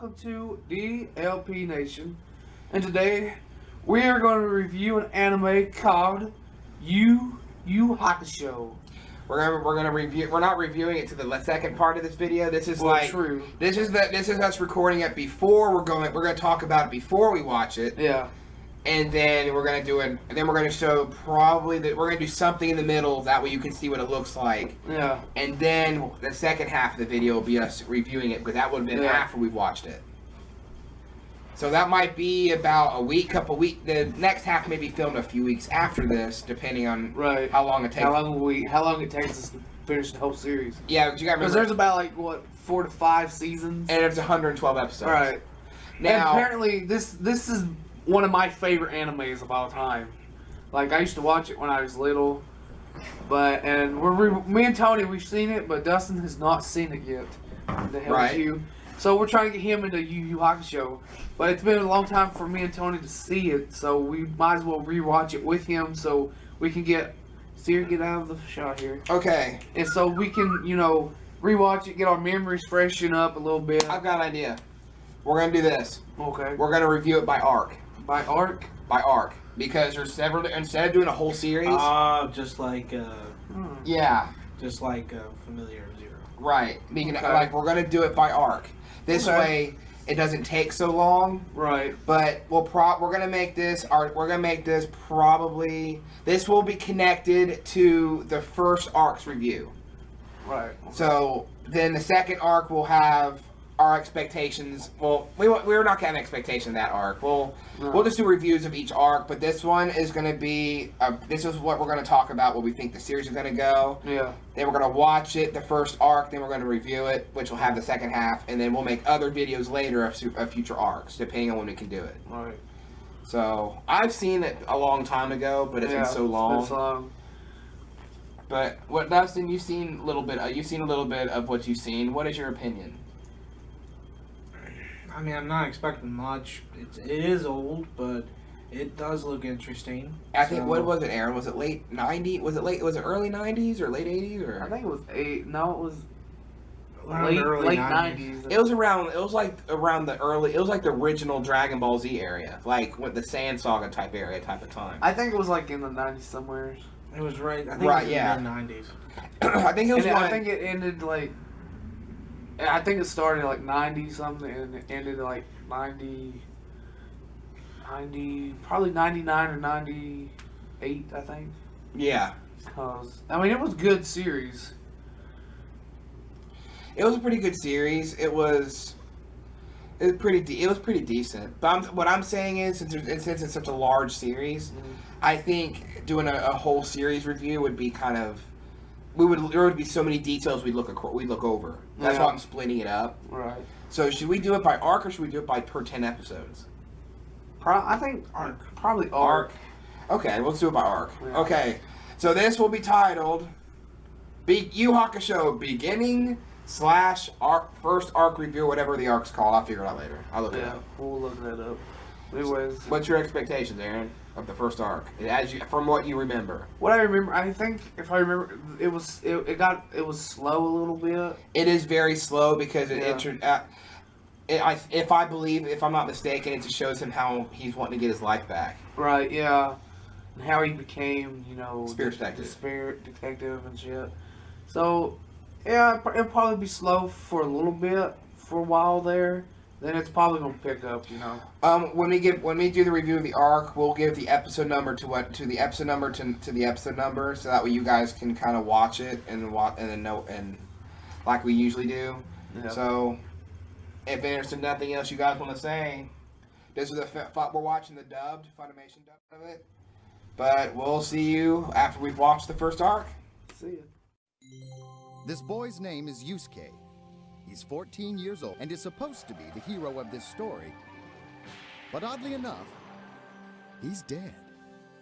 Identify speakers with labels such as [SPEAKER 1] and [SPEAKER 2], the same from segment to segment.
[SPEAKER 1] welcome to DLP Nation. And today we are going to review an anime called YUYU HAKUSHO.
[SPEAKER 2] We're gonna review. We're not reviewing it to the second part of this video. This is
[SPEAKER 1] True.
[SPEAKER 2] This is us recording it before we're gonna talk about it before we watch it.
[SPEAKER 1] Yeah.
[SPEAKER 2] And then we're gonna do it. And then we're gonna show probably that we're gonna do something in the middle. That way you can see what it looks like.
[SPEAKER 1] Yeah.
[SPEAKER 2] And then the second half of the video will be us reviewing it because that would have been after we watched it. So that might be about a week, couple weeks. The next half may be filmed a few weeks after this, depending on how long it takes.
[SPEAKER 1] How long it takes us to finish the whole series?
[SPEAKER 2] Yeah, but you gotta remember.
[SPEAKER 1] Because there's about 4 to 5 seasons,
[SPEAKER 2] and it's 112 episodes.
[SPEAKER 1] Right.
[SPEAKER 2] Now,
[SPEAKER 1] and apparently, this is one of my favorite animes of all time. Like, I used to watch it when I was little, and me and Tony, we've seen it, but Dustin has not seen it yet. The hell is you? So we're trying to get him into YUYU HAKUSHO, but it's been a long time for me and Tony to see it, so we might as well rewatch it with him so we can get out of the shot here.
[SPEAKER 2] Okay.
[SPEAKER 1] And so we can, rewatch it, get our memories freshen up a little bit.
[SPEAKER 2] I've got an idea. We're gonna do this.
[SPEAKER 1] Okay.
[SPEAKER 2] We're gonna review it by arc.
[SPEAKER 1] By arc?
[SPEAKER 2] By arc, because there's several. Instead of doing a whole series.
[SPEAKER 3] Just like.
[SPEAKER 2] Yeah.
[SPEAKER 3] Just like Familiar Zero.
[SPEAKER 2] Right. We're gonna do it by arc. This way, it doesn't take so long.
[SPEAKER 1] Right.
[SPEAKER 2] But we're gonna make this. Probably. This will be connected to the first arc's review.
[SPEAKER 1] Right. Okay.
[SPEAKER 2] So then the second arc will have our expectations. Well, we're not gonna have expectation of that arc. We'll just do reviews of each arc. But this one is gonna be. This is what we're gonna talk about. What we think the series is gonna go.
[SPEAKER 1] Yeah.
[SPEAKER 2] Then we're gonna watch it, the first arc. Then we're gonna review it, which will have the second half, and then we'll make other videos later of future arcs, depending on when we can do it.
[SPEAKER 1] Right.
[SPEAKER 2] So I've seen it a long time ago, but it's been so long.
[SPEAKER 1] It's been so long.
[SPEAKER 2] But what, Dustin? You've seen a little bit. You've seen a little bit of what you've seen. What is your opinion?
[SPEAKER 3] I mean, I'm not expecting much. It is old, but it does look interesting.
[SPEAKER 2] I think, what was it, Aaron? Was it late 90s? Was it early 90s or late 80s? Or?
[SPEAKER 1] I think it was late 90s.
[SPEAKER 2] It was like the original Dragon Ball Z area. Like with the Sand Saga type of time.
[SPEAKER 1] I think it was like in the 90s somewhere.
[SPEAKER 3] It was right. I think it was in the mid-90s.
[SPEAKER 2] I think it was.
[SPEAKER 1] I think it ended like. I think it started like 90 something and it ended like 90, probably 99 or 98, I think.
[SPEAKER 2] Yeah.
[SPEAKER 1] I mean, it was a good series.
[SPEAKER 2] It was a pretty good series. It was pretty decent. But what I'm saying is, since it's such a large series, I think doing a whole series review would be kind of. There would be so many details we'd look over. That's why I'm splitting it up.
[SPEAKER 1] Right.
[SPEAKER 2] So should we do it by arc or should we do it by per 10 episodes?
[SPEAKER 1] I think arc. Probably arc.
[SPEAKER 2] Okay, let's do it by arc.
[SPEAKER 1] Yeah.
[SPEAKER 2] Okay, so this will be titled YUYU HAKUSHO beginning / arc, first arc review, whatever the arc's called. I'll figure it out later. I'll look it up.
[SPEAKER 1] We'll look that up. Anyways,
[SPEAKER 2] what's your expectations, Aaron, of the first arc? From what you remember.
[SPEAKER 1] What I remember, I think if I remember, it was slow a little bit.
[SPEAKER 2] It is very slow because if I'm not mistaken, it just shows him how he's wanting to get his life back.
[SPEAKER 1] Right. Yeah. And how he became,
[SPEAKER 2] spirit detective.
[SPEAKER 1] The spirit detective and shit. So, yeah, it'll probably be slow for a little bit, for a while there. Then it's probably gonna pick up,
[SPEAKER 2] When we do the review of the arc, we'll give the episode number to the episode number, so that way you guys can kind of watch it and then know, and like we usually do.
[SPEAKER 1] Yep.
[SPEAKER 2] So, if there's nothing else you guys want to say, this is we're watching the dubbed Funimation dub of it. But we'll see you after we've watched the first arc.
[SPEAKER 1] See ya.
[SPEAKER 4] This boy's name is Yusuke. He's 14 years old and is supposed to be the hero of this story. But oddly enough, he's dead.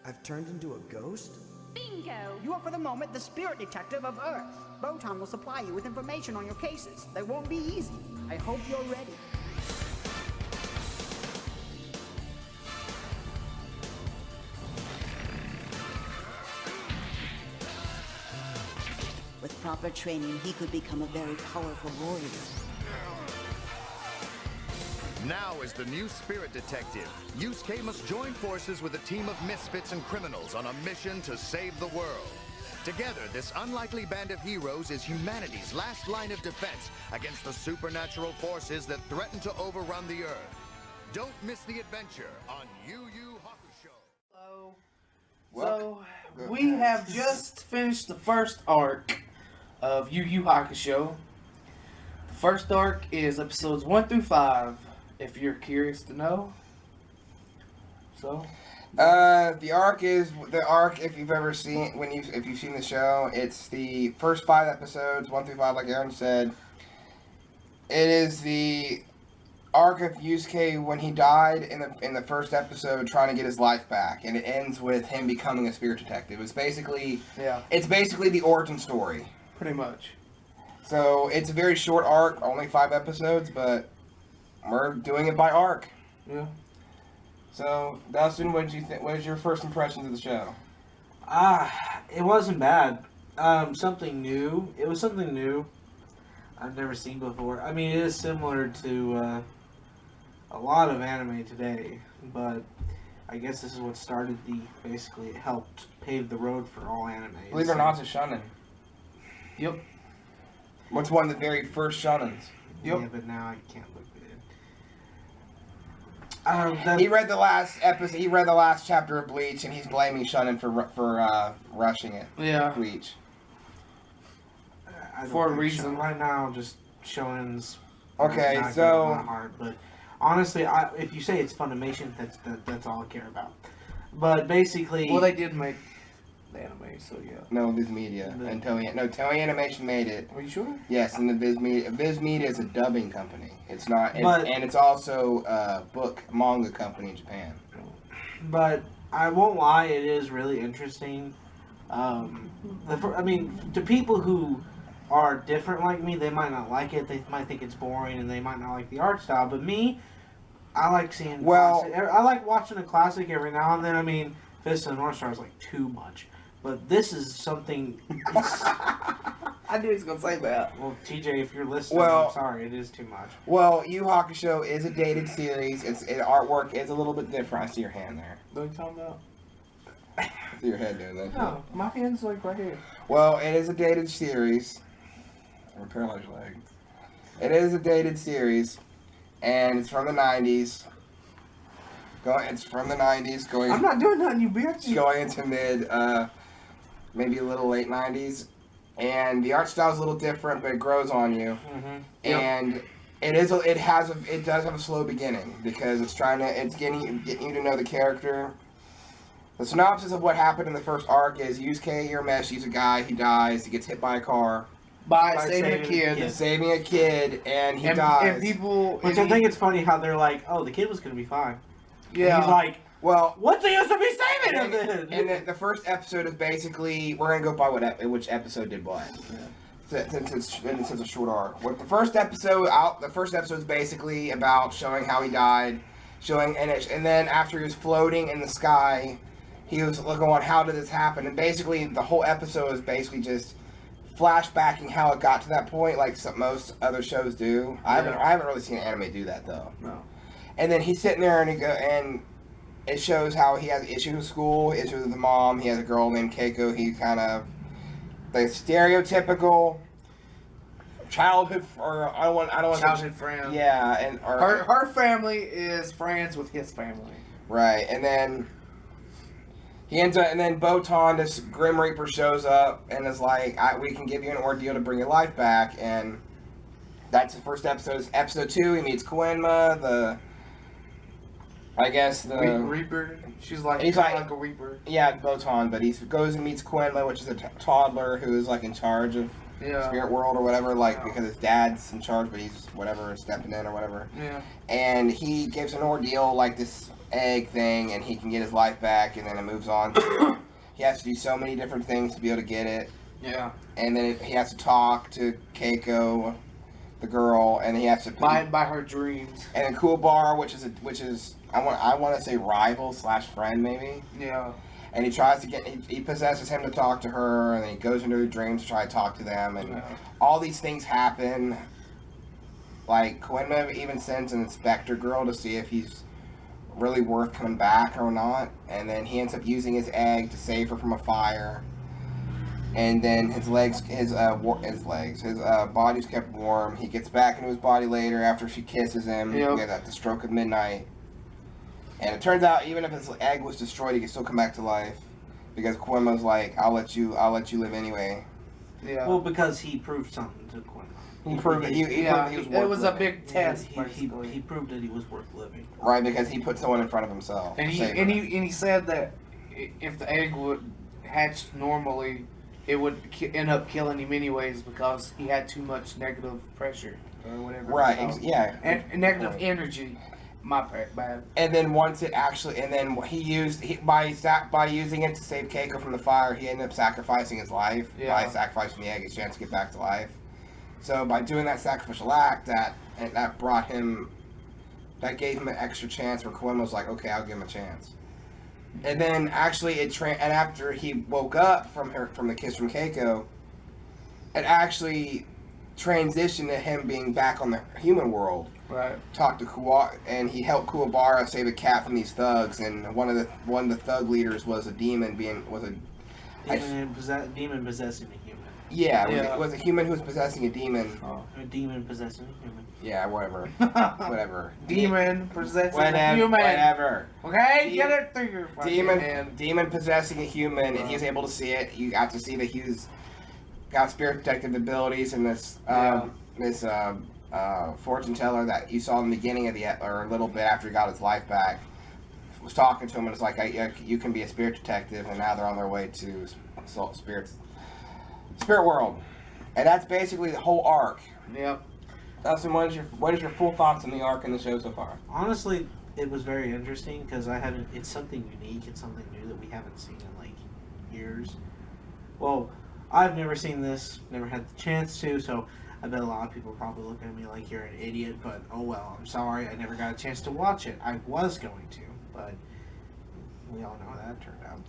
[SPEAKER 5] I've turned into a ghost?
[SPEAKER 6] Bingo! You are for the moment the spirit detective of Earth. Botan will supply you with information on your cases. They won't be easy. I hope you're ready.
[SPEAKER 7] With proper training, he could become a very powerful warrior.
[SPEAKER 4] Now as the new spirit detective, Yusuke must join forces with a team of misfits and criminals on a mission to save the world. Together, this unlikely band of heroes is humanity's last line of defense against the supernatural forces that threaten to overrun the Earth. Don't miss the adventure on YUYU HAKUSHO.
[SPEAKER 1] So, we have just finished the first arc of YUYU HAKUSHO. The first arc is episodes 1 through 5, if you're curious to know. So,
[SPEAKER 2] the arc if you've ever seen if you've seen the show, it's the first 5 episodes, 1 through 5, like Aaron said. It is the arc of Yusuke when he died in the first episode, trying to get his life back, and it ends with him becoming a spirit detective. It's basically the origin story,
[SPEAKER 1] pretty much.
[SPEAKER 2] So it's a very short arc, only 5 episodes, but we're doing it by arc.
[SPEAKER 1] Yeah.
[SPEAKER 2] So, Dustin, what did you think? What was your first impressions of the show?
[SPEAKER 3] It wasn't bad. Something new. It was something new I've never seen before. I mean, it is similar to a lot of anime today, but I guess this is what started basically it helped pave the road for all anime.
[SPEAKER 2] Believe it or not, it's a shonen.
[SPEAKER 1] Yep.
[SPEAKER 2] What's one of the very first shonens?
[SPEAKER 3] Yep. Yeah, but now I can't look at it.
[SPEAKER 2] He read the last episode. He read the last chapter of Bleach, and he's blaming shonen for rushing it.
[SPEAKER 1] Yeah.
[SPEAKER 2] Bleach.
[SPEAKER 1] For a reason.
[SPEAKER 3] Right now, just shonen's.
[SPEAKER 2] Okay,
[SPEAKER 3] not
[SPEAKER 2] so
[SPEAKER 3] good in my heart, but honestly, if you say it's Funimation, that's all I care about. But basically,
[SPEAKER 1] well, they did make the anime, so yeah.
[SPEAKER 2] No, Viz Media and Toei. No, Toei Animation made it.
[SPEAKER 1] Are you sure?
[SPEAKER 2] Yes, and the Viz Media is a dubbing company. It's not, and it's also a manga company in Japan.
[SPEAKER 3] But I won't lie, it is really interesting. I mean, to people who are different like me, they might not like it. They might think it's boring, and they might not like the art style. But me, I like seeing. I like watching a classic every now and then. I mean, Fist of the North Star is like too much, but this is something.
[SPEAKER 1] I knew he was gonna say that.
[SPEAKER 3] Well, TJ, if you're listening, I'm sorry, it is too much.
[SPEAKER 2] Well, Yu Hakusho is a dated series. Artwork is a little bit different. I see your hand there.
[SPEAKER 1] What are you talking about?
[SPEAKER 2] I see your head doing that.
[SPEAKER 1] No, my hand's like right here.
[SPEAKER 2] Well, it is a dated series. Or paralyzed leg. It is a dated series, and it's from the 90s. It's from the 90s.
[SPEAKER 1] I'm not doing nothing, you bitch.
[SPEAKER 2] Going into maybe a little late 90s. And the art style is a little different, but it grows on you.
[SPEAKER 1] Mm-hmm.
[SPEAKER 2] And it does have a slow beginning because it's getting you to know the character. The synopsis of what happened in the first arc is Yusuke Urameshi is a guy. He dies. He gets hit by a car.
[SPEAKER 1] By saving a kid.
[SPEAKER 2] Saving a kid, and he dies.
[SPEAKER 3] I think it's funny how they're like, "Oh, the kid was gonna be fine."
[SPEAKER 1] Yeah.
[SPEAKER 3] And he's like,
[SPEAKER 2] "Well,
[SPEAKER 3] what's he used to be saving him then?"
[SPEAKER 2] And the first episode is basically we're gonna go by which episode did what. Yeah. Since it's a short arc. The first episode is basically about showing how he died, and then after he was floating in the sky, he was looking on how did this happen, and basically the whole episode is basically just flashbacking how it got to that point, like most other shows do. I haven't really seen anime do that though.
[SPEAKER 1] No.
[SPEAKER 2] And then he's sitting there and it shows how he has issues with school, issues with the mom. He has a girl named Keiko. He's kind of the stereotypical childhood, or I don't want
[SPEAKER 1] childhood friend.
[SPEAKER 2] Yeah, and
[SPEAKER 1] her family is friends with his family.
[SPEAKER 2] Right, and then he ends up, and then Botan, this Grim Reaper, shows up and is like, "We can give you an ordeal to bring your life back." And that's the first episode. Episode 2, he meets Koenma, the
[SPEAKER 1] Reaper. He's like a Reaper.
[SPEAKER 2] Yeah, Botan, but he goes and meets Koenma, which is a toddler who is like in charge of Spirit World or whatever, because his dad's in charge, but he's stepping in or whatever.
[SPEAKER 1] Yeah. And
[SPEAKER 2] he gives an ordeal like this egg thing, and he can get his life back, and then it moves on to he has to do so many different things to be able to get it.
[SPEAKER 1] Yeah.
[SPEAKER 2] And then he has to talk to Keiko, the girl, and he has to
[SPEAKER 1] by her dreams.
[SPEAKER 2] And then Kuwabara, which is I want to say rival / friend maybe.
[SPEAKER 1] Yeah.
[SPEAKER 2] And he tries to he possesses him to talk to her, and then he goes into her dreams to try to talk to them, and all these things happen. like Koenma even sends an inspector girl to see if he's really worth coming back or not, and then he ends up using his egg to save her from a fire. And then his body's kept warm. He gets back into his body later after she kisses him.
[SPEAKER 1] Yep.
[SPEAKER 2] At the stroke of midnight. And it turns out even if his egg was destroyed, he can still come back to life because Koenma's like, "I'll let you live anyway."
[SPEAKER 1] Yeah.
[SPEAKER 3] Well, because he proved something to Koenma.
[SPEAKER 2] He proved that he was worth
[SPEAKER 1] it was a
[SPEAKER 2] living.
[SPEAKER 1] big test.
[SPEAKER 3] He proved that he was worth living.
[SPEAKER 2] Right, because he put someone in front of himself.
[SPEAKER 1] And he said that if the egg would hatch normally, it would end up killing him anyways because he had too much negative pressure or whatever.
[SPEAKER 2] Right. Yeah.
[SPEAKER 1] And negative energy. My bad.
[SPEAKER 2] And then once it actually, and then by using it to save Keiko from the fire, he ended up sacrificing his life by sacrificing the egg, his chance to get back to life. So by doing that sacrificial act, that gave him an extra chance. Where Koenma was like, okay, I'll give him a chance. And then actually and after he woke up from the kiss from Keiko, it actually transitioned to him being back on the human world.
[SPEAKER 1] Right.
[SPEAKER 2] Talked to and he helped Kuwabara save a cat from these thugs. And one of the thug leaders was a demon demon
[SPEAKER 3] possessing a human.
[SPEAKER 2] Yeah, it was a human who was possessing a demon.
[SPEAKER 3] Oh. A demon possessing a human.
[SPEAKER 2] Yeah, whatever. Whatever.
[SPEAKER 1] Demon possessing a human.
[SPEAKER 2] Whatever.
[SPEAKER 1] Okay, get it through your fucking head.
[SPEAKER 2] Demon possessing a human, and he's able to see it. You got to see that he's got spirit detective abilities, and this fortune teller that you saw in the beginning of or a little bit after he got his life back was talking to him, and it's like, you can be a spirit detective, and now they're on their way to spirit world, and that's basically the whole arc.
[SPEAKER 1] Yep.
[SPEAKER 2] Dustin, what is your full thoughts on the arc in the show so far?
[SPEAKER 3] Honestly, it was very interesting because it's something unique. It's something new that we haven't seen in like years. Well, I've never seen this, never had the chance to, so I bet a lot of people are probably looking at me like you're an idiot, but oh well, I'm sorry, I never got a chance to watch it. I was going to, but we all know how that turned out.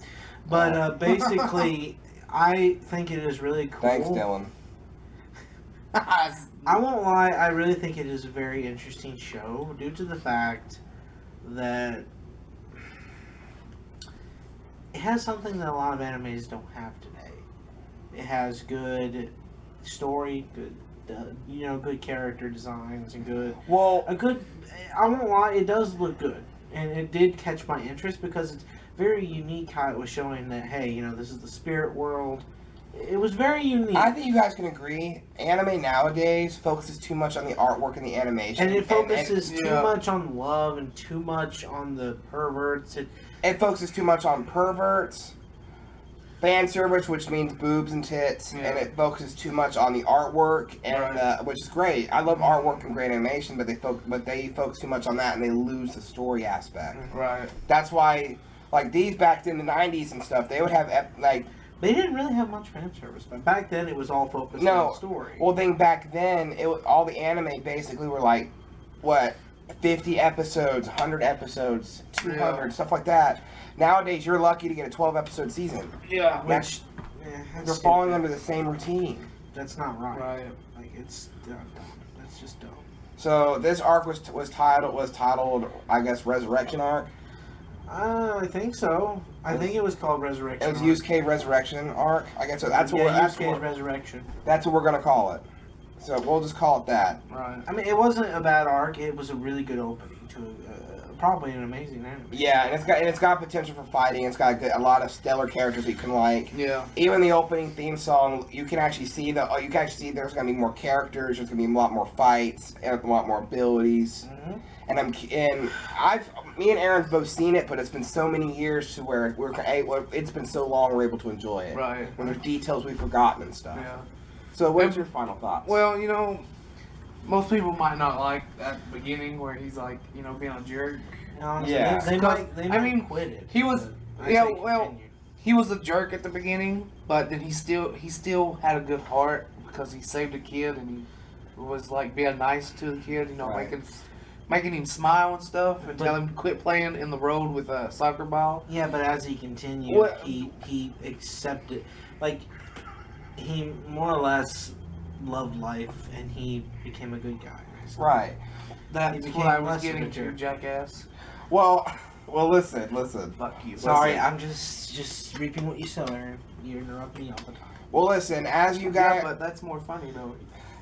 [SPEAKER 3] But basically, I think it is really cool.
[SPEAKER 2] Thanks, Dylan.
[SPEAKER 3] I won't lie, I really think it is a very interesting show due to the fact that it has something that a lot of animes don't have today. It has good story, good good character designs, and I won't lie, it does look good, and it did catch my interest because it's very unique how it was showing that, hey, this is the spirit world. It was very unique.
[SPEAKER 2] I think you guys can agree. Anime nowadays focuses too much on the artwork and the animation,
[SPEAKER 3] and it focuses too much on love and too much on the perverts.
[SPEAKER 2] It focuses too much on perverts, fan service, which means boobs and tits, and it focuses too much on the artwork, and which is great. I love artwork and great animation, but they focus too much on that, and they lose the story aspect.
[SPEAKER 1] Right.
[SPEAKER 2] That's why, like these back in the '90s and stuff, they would have
[SPEAKER 3] They didn't really have much fan service, but back then it was all focused on the story.
[SPEAKER 2] Well, then back then, all the anime basically were like, 50 episodes, 100 episodes, 200, stuff like that. Nowadays, you're lucky to get a 12-episode season.
[SPEAKER 1] Yeah.
[SPEAKER 2] They're falling under the same routine.
[SPEAKER 3] That's not right.
[SPEAKER 1] Right.
[SPEAKER 3] Like, it's dumb. That's just dumb.
[SPEAKER 2] So this arc was titled, I guess, Resurrection Arc.
[SPEAKER 3] I think so. I think it was called Resurrection.
[SPEAKER 2] It was YUSUKE Resurrection Arc. I guess so. YUSUKE's
[SPEAKER 3] Resurrection.
[SPEAKER 2] That's what we're gonna call it. So we'll just call it that.
[SPEAKER 1] Right.
[SPEAKER 3] I mean, it wasn't a bad arc. It was a really good opening to probably an amazing anime.
[SPEAKER 2] Yeah, and it's got potential for fighting. It's got a lot of stellar characters you can like.
[SPEAKER 1] Yeah.
[SPEAKER 2] Even the opening theme song, you can actually see there's gonna be more characters. There's gonna be a lot more fights and a lot more abilities.
[SPEAKER 3] Mm-hmm.
[SPEAKER 2] Me and Aaron's both seen it, but it's been so many years to where it's been so long we're able to enjoy it.
[SPEAKER 1] Right.
[SPEAKER 2] When there's details we've forgotten and stuff.
[SPEAKER 1] Yeah.
[SPEAKER 2] So what's your final thoughts?
[SPEAKER 1] Well, most people might not like that beginning where he's like, being a jerk.
[SPEAKER 3] Honestly,
[SPEAKER 2] Yeah.
[SPEAKER 3] They might quit it.
[SPEAKER 1] He was, he was a jerk at the beginning, but then he still had a good heart because he saved a kid and he was like being nice to the kid,
[SPEAKER 2] Right.
[SPEAKER 1] making him smile and stuff, and tell him to quit playing in the road with a soccer ball.
[SPEAKER 3] Yeah, but as he continued, he accepted, like, he more or less loved life, and he became a good guy. accent.
[SPEAKER 2] Right.
[SPEAKER 1] That's
[SPEAKER 3] He
[SPEAKER 1] what I
[SPEAKER 3] became
[SPEAKER 1] was
[SPEAKER 3] less of a
[SPEAKER 1] getting to,
[SPEAKER 3] jerk.
[SPEAKER 1] jackass.
[SPEAKER 2] Well, listen.
[SPEAKER 1] Fuck you.
[SPEAKER 3] Sorry,
[SPEAKER 2] Listen.
[SPEAKER 3] I'm just reaping what you sow, Aaron. You interrupt me all the time.
[SPEAKER 2] Well, listen. As you guys,
[SPEAKER 1] Yeah, but that's more funny though.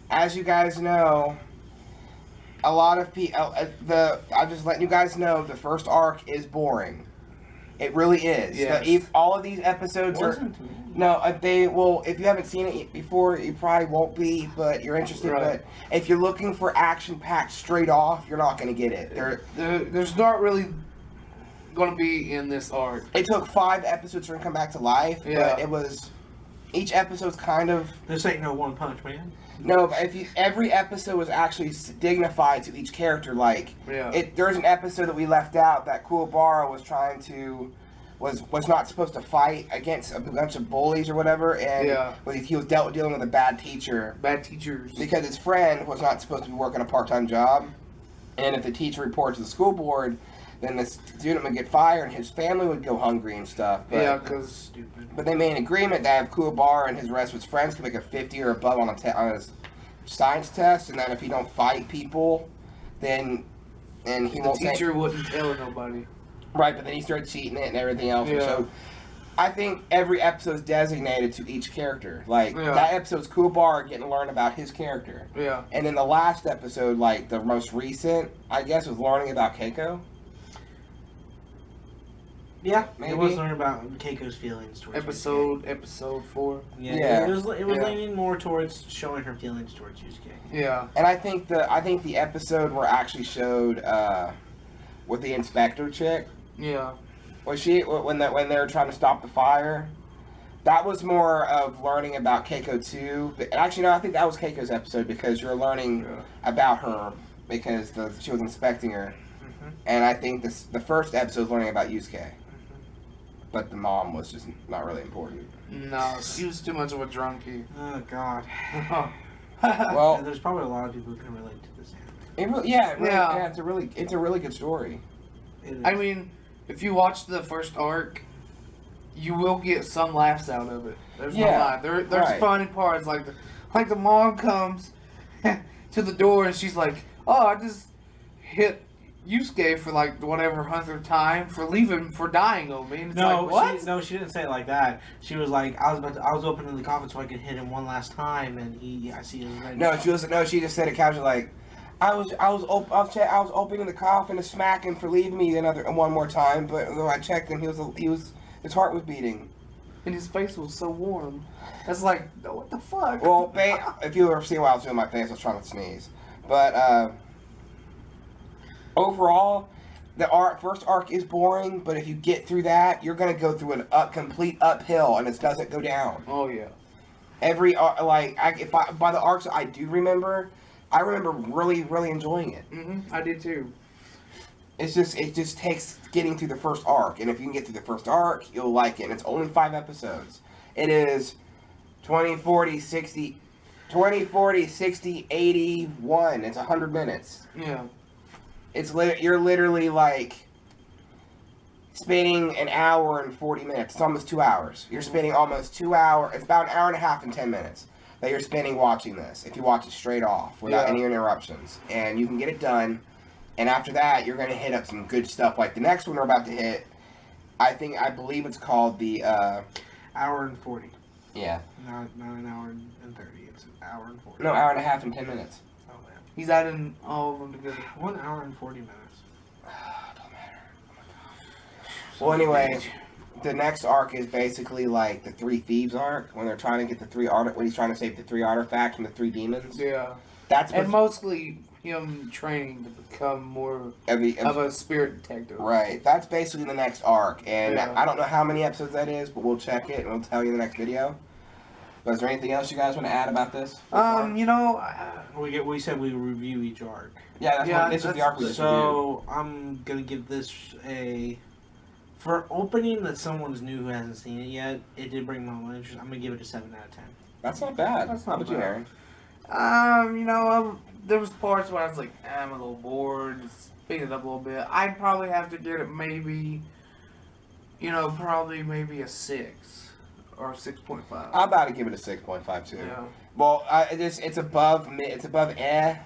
[SPEAKER 2] as you guys know, a lot of people. I'm just letting you guys know the first arc is boring. It really is.
[SPEAKER 1] Yes.
[SPEAKER 2] All of these episodes are.
[SPEAKER 3] Wasn't to me.
[SPEAKER 2] No, they will. If you haven't seen it before, you probably won't be. But you're interested.
[SPEAKER 1] Right.
[SPEAKER 2] But if you're looking for action-packed straight off, you're not going to get it.
[SPEAKER 1] There's not really going to be in this arc.
[SPEAKER 2] It took 5 episodes for him to come back to life.
[SPEAKER 1] Yeah.
[SPEAKER 2] But it was. Each episode's kind of.
[SPEAKER 3] This ain't no One Punch Man.
[SPEAKER 2] No, but every episode was actually dignified to each character. Like,
[SPEAKER 1] Yeah.
[SPEAKER 2] There's an episode that we left out that Kuwabara was trying to. Was not supposed to fight against a bunch of bullies or whatever, and
[SPEAKER 1] Yeah.
[SPEAKER 2] he was dealing with a bad teacher
[SPEAKER 1] Bad teachers.
[SPEAKER 2] because his friend was not supposed to be working a part-time job, and if the teacher reports to the school board, then the student would get fired and his family would go hungry and stuff. But,
[SPEAKER 1] Yeah, because
[SPEAKER 3] Stupid.
[SPEAKER 2] but they made an agreement that if Kuwabara and his rest of his friends could make a 50 or above on his science test, and that if he don't fight people, then he
[SPEAKER 1] the
[SPEAKER 2] won't say.
[SPEAKER 1] teacher wouldn't tell nobody.
[SPEAKER 2] Right, but then he started cheating it and everything else.
[SPEAKER 1] Yeah.
[SPEAKER 2] So I think every episode is designated to each character. Like,
[SPEAKER 1] Yeah.
[SPEAKER 2] that episode's Kuwabara getting to learn about his character.
[SPEAKER 1] Yeah.
[SPEAKER 2] And then the last episode, like, the most recent, I guess, was learning about Keiko.
[SPEAKER 3] Yeah,
[SPEAKER 2] Maybe.
[SPEAKER 3] it was learning about Keiko's feelings towards
[SPEAKER 1] Episode 4.
[SPEAKER 3] Yusuke. Yeah,
[SPEAKER 2] Yeah.
[SPEAKER 3] it was
[SPEAKER 1] Yeah.
[SPEAKER 3] leaning more towards showing her feelings towards Yusuke.
[SPEAKER 1] Yeah.
[SPEAKER 2] And I think the episode where actually showed with the inspector chick,
[SPEAKER 1] Yeah.
[SPEAKER 2] was when they were trying to stop the fire. That was more of learning about Keiko too. But actually, no, I think that was Keiko's episode because you're learning
[SPEAKER 1] Yeah.
[SPEAKER 2] about her because she was inspecting her.
[SPEAKER 3] Mm-hmm.
[SPEAKER 2] And I think the first episode was learning about Yusuke. But the mom was just not really important.
[SPEAKER 1] No, she was too much of a drunkie.
[SPEAKER 3] Oh God.
[SPEAKER 2] Well,
[SPEAKER 3] There's probably a lot of people who can relate to this anime.
[SPEAKER 2] yeah, it's a really good story.
[SPEAKER 3] It is.
[SPEAKER 1] I mean, if you watch the first arc, you will get some laughs out of it. There's no
[SPEAKER 2] Yeah,
[SPEAKER 1] lie. There's
[SPEAKER 2] right.
[SPEAKER 1] funny parts like the mom comes to the door and she's like, "Oh, I just hit Yusuke for like whatever 100th time for dying on me." And it's like, what?
[SPEAKER 3] She didn't say it like that. She was like, I was opening the coffin so I could hit him one last time, and I see his red.
[SPEAKER 2] She just said it casually like, I was opening the coffin to smack him for leaving me one more time, but when I checked him, his heart was beating.
[SPEAKER 1] And his face was so warm. That's like, what the fuck?
[SPEAKER 2] Well, if you ever see what I was doing my face, I was trying to sneeze. But overall, the first arc is boring, but if you get through that, you're gonna go through complete uphill, and it doesn't go down.
[SPEAKER 1] Oh yeah.
[SPEAKER 2] Every by the arcs that I do remember, I remember really, really enjoying it.
[SPEAKER 1] I did too.
[SPEAKER 2] It just takes getting through the first arc, and if you can get through the first arc, you'll like it. And it's only 5 episodes. It is 20, 40, 60, 81. It's 100 minutes.
[SPEAKER 1] Yeah.
[SPEAKER 2] You're literally like spending an hour and 40 minutes. It's almost 2 hours. You're spending almost 2 hours. It's about an hour and a half and 10 minutes that you're spending watching this. If you watch it straight off without any interruptions, and you can get it done. And after that, you're gonna hit up some good stuff. Like the next one we're about to hit, I believe it's called the
[SPEAKER 3] hour and 40.
[SPEAKER 2] Yeah.
[SPEAKER 3] Not an hour and 30. It's an hour and 40.
[SPEAKER 2] No, hour and a half and 10 minutes.
[SPEAKER 3] Oh man.
[SPEAKER 1] He's adding all of them together.
[SPEAKER 3] 1 hour and 40 minutes.
[SPEAKER 2] Don't matter. Oh my gosh. Well, anyway, the next arc is basically like the 3 Thieves arc when they're trying to get when he's trying to save the 3 artifacts from the 3 demons.
[SPEAKER 1] Yeah.
[SPEAKER 2] That's
[SPEAKER 1] And mostly him training to become more of a spirit detective.
[SPEAKER 2] Right. That's basically the next arc, and
[SPEAKER 1] Yeah.
[SPEAKER 2] I don't know how many episodes that is, but we'll check it and we'll tell you in the next video. But is there anything else you guys want to add about this?
[SPEAKER 1] You know,
[SPEAKER 3] We said we review each arc.
[SPEAKER 2] Yeah, this is the arc we just reviewed.
[SPEAKER 3] So I'm gonna give this for opening that someone's new who hasn't seen it yet. It did bring my own interest. I'm gonna give it a 7 out of 10.
[SPEAKER 2] That's not bad.
[SPEAKER 1] That's
[SPEAKER 2] How
[SPEAKER 1] not
[SPEAKER 2] about you,
[SPEAKER 1] bad.
[SPEAKER 2] Aaron?
[SPEAKER 1] you know, there was parts where I was like, I'm a little bored. Speed it up a little bit. I'd probably have to get it maybe a 6 or 6.5.
[SPEAKER 2] I'm about to give it a 6.5 too.
[SPEAKER 1] Yeah.
[SPEAKER 2] Well, it's above but
[SPEAKER 1] Yeah.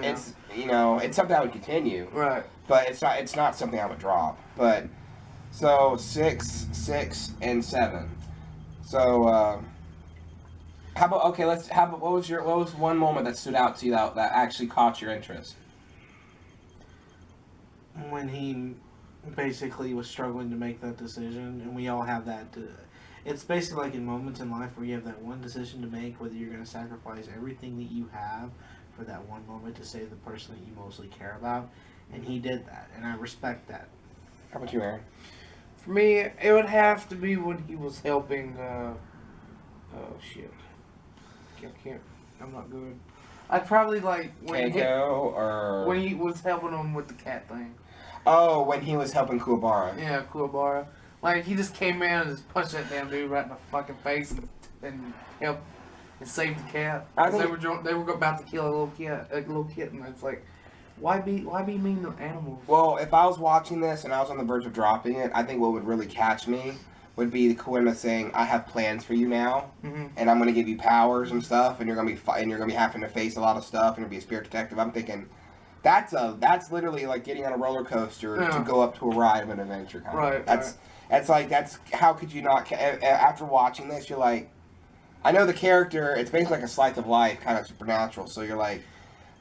[SPEAKER 2] it's it's something I would continue.
[SPEAKER 1] Right.
[SPEAKER 2] But it's not something I would drop. But so 6, 6, and 7. So how about what was one moment that stood out to you that actually caught your interest?
[SPEAKER 3] When he basically was struggling to make that decision, and we all have that. It's basically like in moments in life where you have that one decision to make, whether you're going to sacrifice everything that you have for that one moment to save the person that you mostly care about, and he did that, and I respect that.
[SPEAKER 2] How about you, Aaron?
[SPEAKER 1] For me, it would have to be when he was helping. Oh shit! Can't. I'm not good. I'd probably like when
[SPEAKER 2] Keiko,
[SPEAKER 1] he was helping him with the cat thing.
[SPEAKER 2] Oh, when he was helping Kuwabara.
[SPEAKER 1] Yeah, Kuwabara. Like, he just came in and just punched that damn dude right in the fucking face and helped and saved the cat. They were about to kill a little kitten. It's like, why be mean to animals?
[SPEAKER 2] Well, if I was watching this and I was on the verge of dropping it, I think what would really catch me would be the Koema saying, "I have plans for you now, and I'm going to give you powers and stuff, and you're going to be having to face a lot of stuff, and you'll be a spirit detective." I'm thinking, that's literally like getting on a roller coaster to go up to a ride of an adventure kind of.
[SPEAKER 1] Right.
[SPEAKER 2] That's how could you not? After watching this, you're like, I know the character. It's basically like a slice of life, kind of supernatural. So you're like,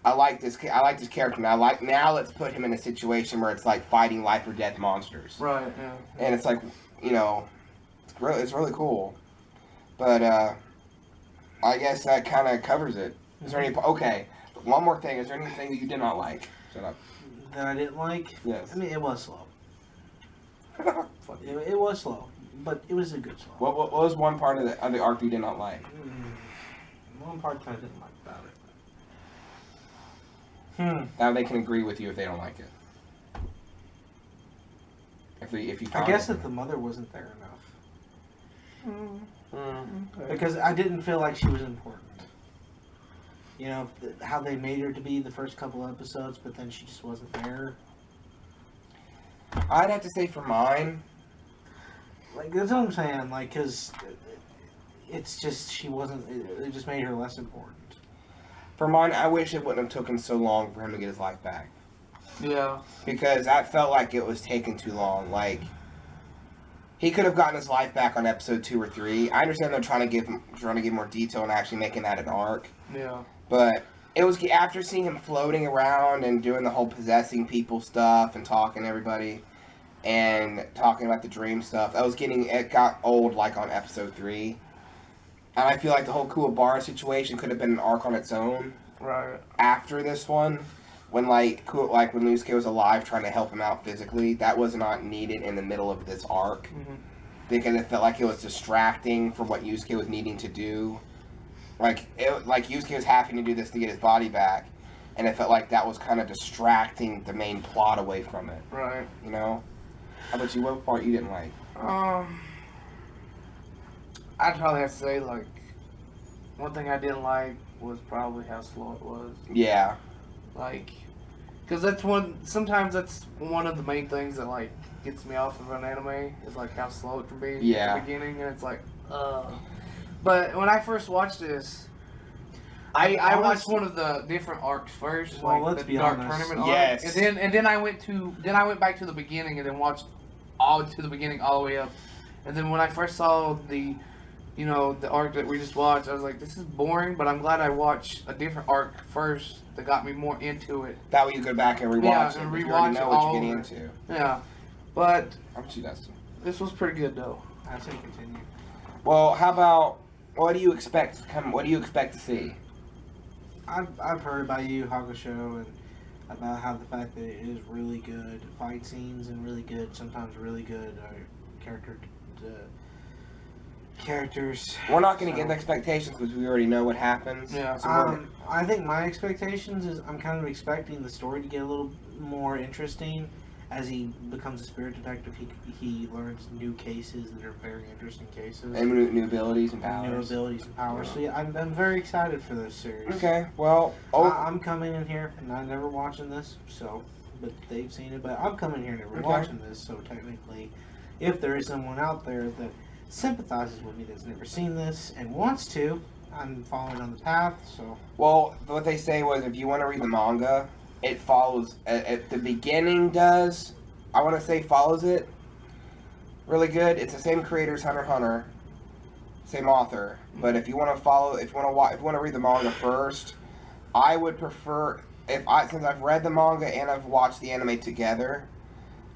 [SPEAKER 2] I like this character now. Now let's put him in a situation where it's like fighting life or death monsters.
[SPEAKER 1] Right. Yeah.
[SPEAKER 2] And it's like, it's really cool. But I guess that kind of covers it. Is there any? Okay. One more thing. Is there anything that you did not like? Shut up.
[SPEAKER 3] That I didn't like?
[SPEAKER 2] Yes.
[SPEAKER 3] I mean, it was slow. It was slow, but it was a good slow.
[SPEAKER 2] What was one part of the arc you did not like?
[SPEAKER 3] One part I didn't like about it.
[SPEAKER 2] Now they can agree with you if they don't like it. If you
[SPEAKER 3] I guess that the mother wasn't there enough. Because I didn't feel like she was important. You know, how they made her to be the first couple episodes, but then she just wasn't there.
[SPEAKER 2] I'd have to say for mine.
[SPEAKER 3] Like, that's what I'm saying. Like, because it's just, she wasn't, it just made her less important.
[SPEAKER 2] For mine, I wish it wouldn't have taken so long for him to get his life back.
[SPEAKER 1] Yeah.
[SPEAKER 2] Because I felt like it was taking too long. Like, he could have gotten his life back on episode 2 or 3. I understand they're trying to give more detail and actually making that an arc.
[SPEAKER 1] Yeah.
[SPEAKER 2] But it was after seeing him floating around and doing the whole possessing people stuff and talking to everybody and talking about the dream stuff. It got old like on episode 3. And I feel like the whole Kuwabara situation could have been an arc on its own.
[SPEAKER 1] Right.
[SPEAKER 2] After this one, when when YUSUKE was alive trying to help him out physically, that was not needed in the middle of this arc. Because it felt like it was distracting from what YUSUKE was needing to do. YUSUKE was having to do this to get his body back, and it felt like that was kind of distracting the main plot away from it.
[SPEAKER 1] Right.
[SPEAKER 2] You know? How about you? What part you didn't like?
[SPEAKER 1] I'd probably have to say, like, one thing I didn't like was probably how slow it was.
[SPEAKER 2] Yeah.
[SPEAKER 1] Like, because sometimes that's one of the main things that, like, gets me off of an anime, is, like, how slow it can be
[SPEAKER 2] Yeah.
[SPEAKER 1] at the beginning, and it's like, But when I first watched this, I watched one of the different arcs first,
[SPEAKER 3] Well,
[SPEAKER 1] like
[SPEAKER 3] let's
[SPEAKER 1] the
[SPEAKER 3] be
[SPEAKER 1] Dark
[SPEAKER 3] honest.
[SPEAKER 1] Tournament arc,
[SPEAKER 2] Yes.
[SPEAKER 1] and then I went back to the beginning and then watched all to the beginning all the way up, and then when I first saw the arc that we just watched, I was like, this is boring, but I'm glad I watched a different arc first that got me more into it.
[SPEAKER 2] That way you go back and rewatch it.
[SPEAKER 1] And
[SPEAKER 2] because you
[SPEAKER 1] rewatch
[SPEAKER 2] already know what
[SPEAKER 1] all
[SPEAKER 2] you're getting
[SPEAKER 1] over.
[SPEAKER 2] into.
[SPEAKER 1] Yeah, but
[SPEAKER 2] How about you, Dustin?
[SPEAKER 1] this was pretty good though.
[SPEAKER 3] I'd say continue.
[SPEAKER 2] Well, how about, what do you expect to see?
[SPEAKER 3] I've heard about YUYU HAKUSHO and about how the fact that it is really good fight scenes and really good, sometimes really good characters.
[SPEAKER 2] We're not going to give expectations because we already know what happens.
[SPEAKER 1] Yeah.
[SPEAKER 2] So
[SPEAKER 3] I think my expectations is I'm kind of expecting the story to get a little more interesting as he becomes a spirit detective. He learns new cases that are very interesting cases.
[SPEAKER 2] and new abilities and powers.
[SPEAKER 3] New abilities and powers. So yeah, I'm very excited for this series.
[SPEAKER 2] Okay, well,
[SPEAKER 3] I'm coming in here and I'm never watching this, but they've seen it. But I'm coming here and never watching this, so technically, if there is someone out there that sympathizes with me that's never seen this and wants to, I'm following on the path, so.
[SPEAKER 2] Well, what they say was if you want to read the manga, it follows at the beginning. Does I want to say follows it really good. It's the same creators, Hunter x Hunter, same author. But if you want to follow, if you want to read the manga first, I would prefer since I've read the manga and I've watched the anime together,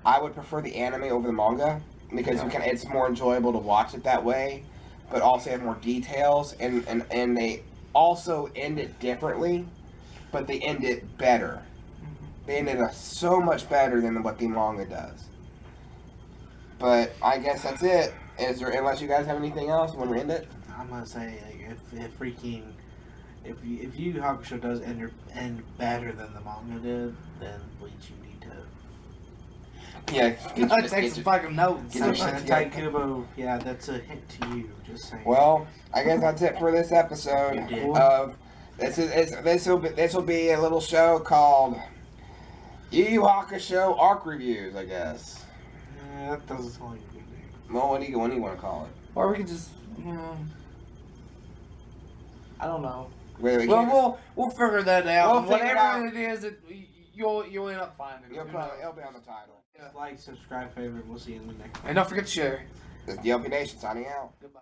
[SPEAKER 2] I would prefer the anime over the manga because it's more enjoyable to watch it that way, but also have more details and they also end it differently, but they end it better. They end it so much better than what the manga does. But I guess that's it. Unless you guys have anything else, you want to end it?
[SPEAKER 3] I'm gonna say if Yu Yu Hakusho does end better than the manga did, then Bleach you need to.
[SPEAKER 2] Yeah,
[SPEAKER 1] Take some fucking notes.
[SPEAKER 3] Taikubo, yeah, that's a hint to you. Just saying.
[SPEAKER 2] Well, I guess that's it for this episode of this will be a little show called Yu Yu Hakusho Arc Reviews, I guess.
[SPEAKER 3] Yeah, that doesn't sound like a good name.
[SPEAKER 2] Well, what do you want to call it?
[SPEAKER 1] Or we could just, I don't know.
[SPEAKER 2] Well,
[SPEAKER 1] We'll figure that out.
[SPEAKER 2] We'll figure it
[SPEAKER 1] Whatever
[SPEAKER 2] out.
[SPEAKER 1] it is, you'll end up finding it.
[SPEAKER 2] it'll be on the title.
[SPEAKER 3] Like, subscribe, favorite. We'll see you in the next one.
[SPEAKER 1] And don't forget to share.
[SPEAKER 2] This is DLP Nation signing out.
[SPEAKER 1] Goodbye.